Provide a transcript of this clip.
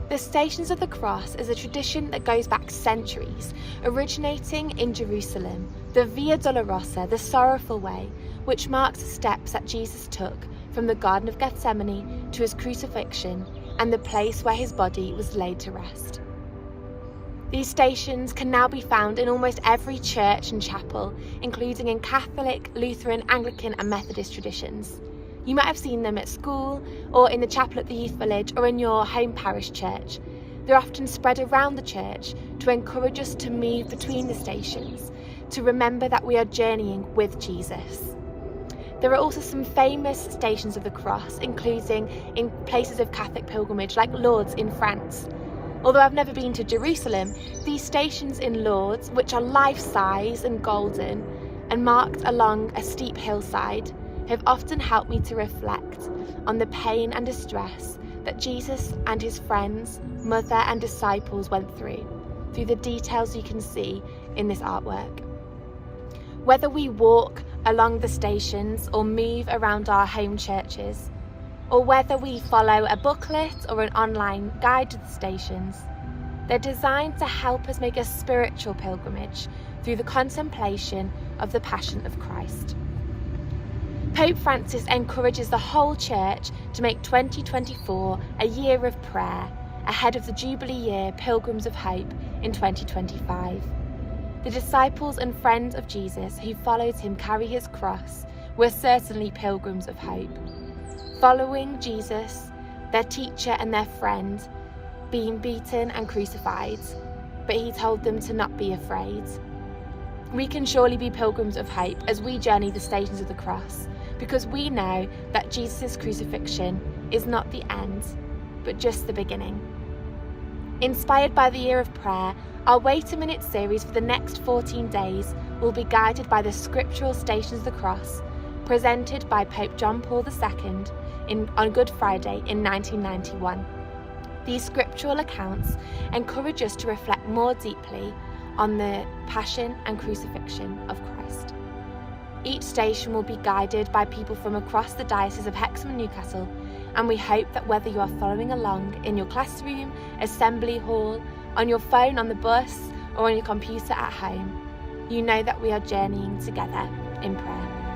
The Stations of the Cross is a tradition that goes back centuries, originating in Jerusalem, the Via Dolorosa, the Sorrowful Way, which marks the steps that Jesus took from the Garden of Gethsemane to his crucifixion and the place where his body was laid to rest. These stations can now be found in almost every church and chapel, including in Catholic, Lutheran, Anglican and Methodist traditions. You might have seen them at school, or in the chapel at the youth village, or in your home parish church. They're often spread around the church to encourage us to move between the stations, to remember that we are journeying with Jesus. There are also some famous Stations of the Cross, including in places of Catholic pilgrimage like Lourdes in France. Although I've never been to Jerusalem, these stations in Lourdes, which are life-size and golden and marked along a steep hillside, have often helped me to reflect on the pain and distress that Jesus and his friends, mother and disciples went through the details you can see in this artwork. Whether we walk along the stations or move around our home churches, or whether we follow a booklet or an online guide to the stations, they're designed to help us make a spiritual pilgrimage through the contemplation of the Passion of Christ. Pope Francis encourages the whole Church to make 2024 a year of prayer ahead of the Jubilee year Pilgrims of Hope in 2025. The disciples and friends of Jesus who followed him carry his cross were certainly pilgrims of hope, following Jesus, their teacher and their friend, being beaten and crucified, but he told them to not be afraid. We can surely be pilgrims of hope as we journey the stations of the cross, because we know that Jesus' crucifixion is not the end, but just the beginning. Inspired by the year of prayer, our Wait a Minute series for the next 14 days will be guided by the Scriptural Stations of the Cross, presented by Pope John Paul II on Good Friday in 1991. These scriptural accounts encourage us to reflect more deeply on the Passion and Crucifixion of Christ. Each station will be guided by people from across the Diocese of Hexham and Newcastle, and we hope that whether you are following along in your classroom, assembly hall, on your phone on the bus, or on your computer at home, you know that we are journeying together in prayer.